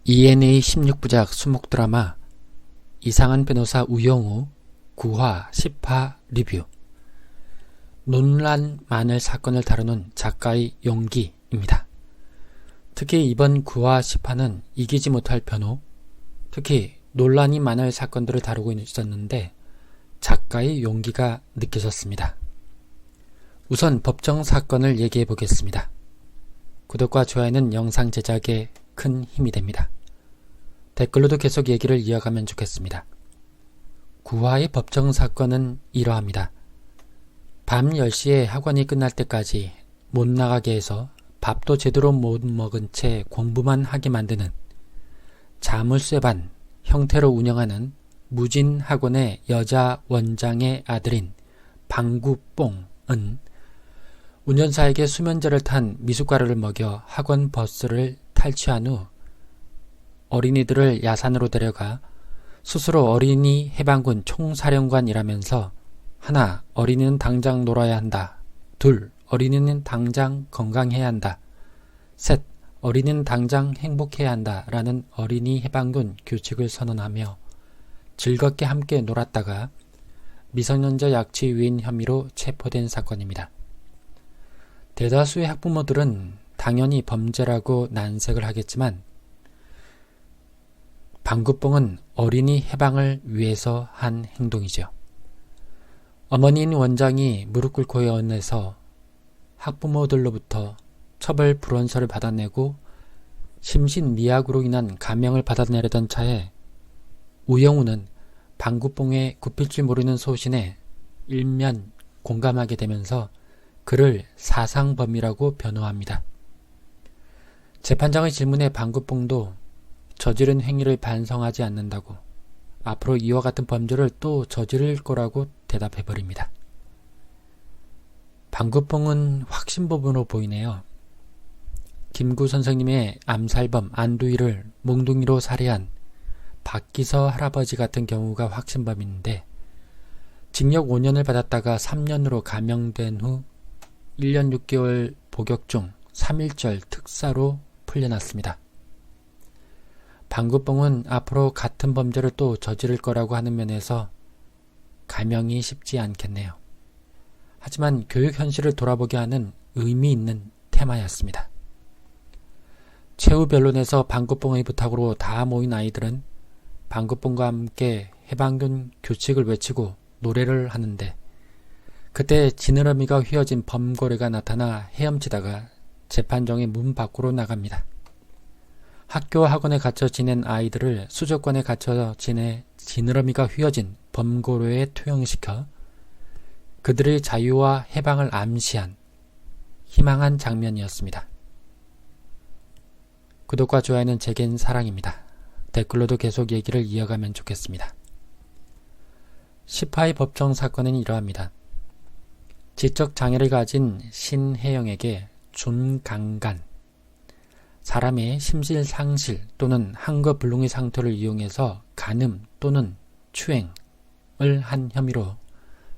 ENA 16부작 수목 드라마 이상한 변호사 우영우 9화 10화 리뷰. 논란 많을 사건을 다루는 작가의 용기입니다. 특히 이번 9화 10화는 이기지 못할 변호, 특히 논란이 많을 사건들을 다루고 있었는데 작가의 용기가 느껴졌습니다. 우선 법정 사건을 얘기해 보겠습니다. 구독과 좋아요는 영상 제작에 큰 힘이 됩니다. 댓글로도 계속 얘기를 이어가면 좋겠습니다. 9화의 법정 사건은 이러합니다. 밤 10시에 학원이 끝날 때까지 못 나가게 해서 밥도 제대로 못 먹은 채 공부만 하게 만드는 자물쇠반 형태로 운영하는 무진 학원의 여자 원장의 아들인 방구뽕은 운전사에게 수면제를 탄 미숫가루를 먹여 학원 버스를 탈취한 후 어린이들을 야산으로 데려가 스스로 어린이 해방군 총사령관이라면서 하나, 어린이는 당장 놀아야 한다. 둘, 어린이는 당장 건강해야 한다. 셋, 어린이는 당장 행복해야 한다. 라는 어린이 해방군 규칙을 선언하며 즐겁게 함께 놀았다가 미성년자 약취 유인 혐의로 체포된 사건입니다. 대다수의 학부모들은 당연히 범죄라고 난색을 하겠지만 방구뽕은 어린이 해방을 위해서 한 행동이죠. 어머니인 원장이 무릎 꿇고 연해서 학부모들로부터 처벌 불원서를 받아내고 심신미약으로 인한 감형을 받아내려던 차에 우영우는 방구뽕의 굽힐 줄 모르는 소신에 일면 공감하게 되면서 그를 사상범이라고 변호합니다. 재판장의 질문에 방구뽕도 저지른 행위를 반성하지 않는다고 앞으로 이와 같은 범죄를 또 저지를 거라고 대답해버립니다. 방구뽕은 확신범으로 보이네요. 김구 선생님의 암살범 안두희를 몽둥이로 살해한 박기서 할아버지 같은 경우가 확신범인데 징역 5년을 받았다가 3년으로 감형된 후 1년 6개월 복역 중 3.1절 특사로 풀려났습니다. 방구뽕은 앞으로 같은 범죄를 또 저지를 거라고 하는 면에서 감형이 쉽지 않겠네요. 하지만 교육 현실을 돌아보게 하는 의미 있는 테마였습니다. 최후 변론에서 방구뽕의 부탁으로 다 모인 아이들은 방구뽕과 함께 해방군 규칙을 외치고 노래를 하는데 그때 지느러미가 휘어진 범고래가 나타나 헤엄치다가 재판정의 문 밖으로 나갑니다. 학교와 학원에 갇혀 지낸 아이들을 수족관에 갇혀 지내 지느러미가 휘어진 범고래에 투영시켜 그들의 자유와 해방을 암시한 희망한 장면이었습니다. 구독과 좋아요는 제겐 사랑입니다. 댓글로도 계속 얘기를 이어가면 좋겠습니다. 10화의 법정 사건은 이러합니다. 지적 장애를 가진 신혜영에게 준강간, 사람의 심실상실 또는 한거불능의 상태를 이용해서 간음 또는 추행을 한 혐의로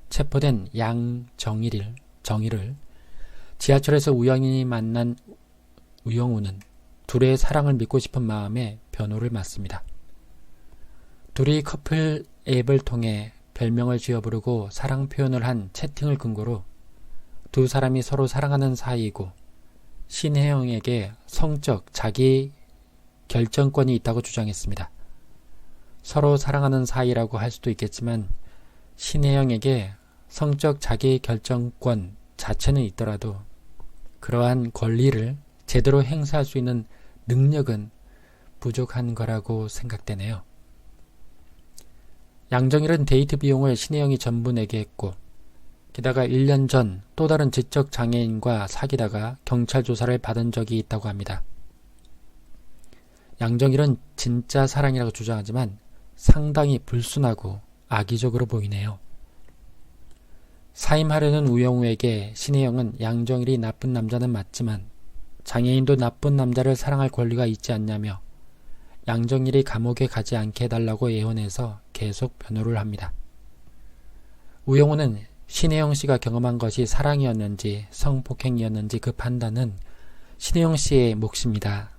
체포된 양정일을 지하철에서 우연히 만난 우영우는 둘의 사랑을 믿고 싶은 마음에 변호를 맡습니다. 둘이 커플 앱을 통해 별명을 지어 부르고 사랑 표현을 한 채팅을 근거로 두 사람이 서로 사랑하는 사이이고 신혜영에게 성적 자기 결정권이 있다고 주장했습니다. 서로 사랑하는 사이라고 할 수도 있겠지만 신혜영에게 성적 자기 결정권 자체는 있더라도 그러한 권리를 제대로 행사할 수 있는 능력은 부족한 거라고 생각되네요. 양정일은 데이트 비용을 신혜영이 전부 내게 했고 게다가 1년 전 또 다른 지적 장애인과 사귀다가 경찰 조사를 받은 적이 있다고 합니다. 양정일은 진짜 사랑이라고 주장하지만 상당히 불순하고 악의적으로 보이네요. 사임하려는 우영우에게 신혜영은 양정일이 나쁜 남자는 맞지만 장애인도 나쁜 남자를 사랑할 권리가 있지 않냐며 양정일이 감옥에 가지 않게 해달라고 예언해서 계속 변호를 합니다. 우영우는 신혜영 씨가 경험한 것이 사랑이었는지 성폭행이었는지 그 판단은 신혜영 씨의 몫입니다.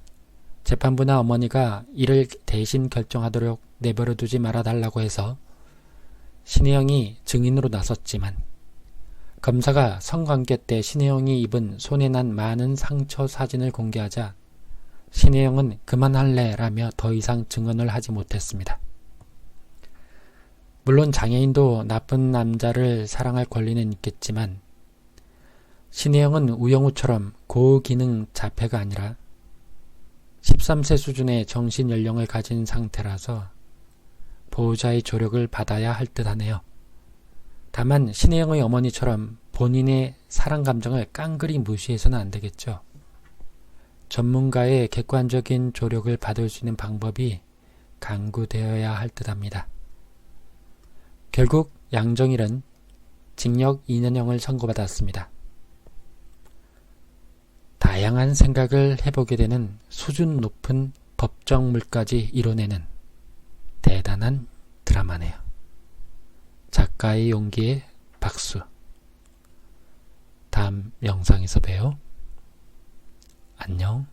재판부나 어머니가 이를 대신 결정하도록 내버려 두지 말아달라고 해서 신혜영이 증인으로 나섰지만 검사가 성관계 때 신혜영이 입은 손에 난 많은 상처 사진을 공개하자 신혜영은 그만할래 라며 더 이상 증언을 하지 못했습니다. 물론 장애인도 나쁜 남자를 사랑할 권리는 있겠지만 신혜영은 우영우처럼 고기능 자폐가 아니라 13세 수준의 정신연령을 가진 상태라서 보호자의 조력을 받아야 할 듯하네요. 다만 신혜영의 어머니처럼 본인의 사랑 감정을 깡그리 무시해서는 안 되겠죠. 전문가의 객관적인 조력을 받을 수 있는 방법이 강구되어야 할 듯합니다. 결국 양정일은 징역 2년형을 선고받았습니다. 다양한 생각을 해보게 되는 수준 높은 법정물까지 이뤄내는 대단한 드라마네요. 작가의 용기에 박수. 다음 영상에서 봬요. 안녕.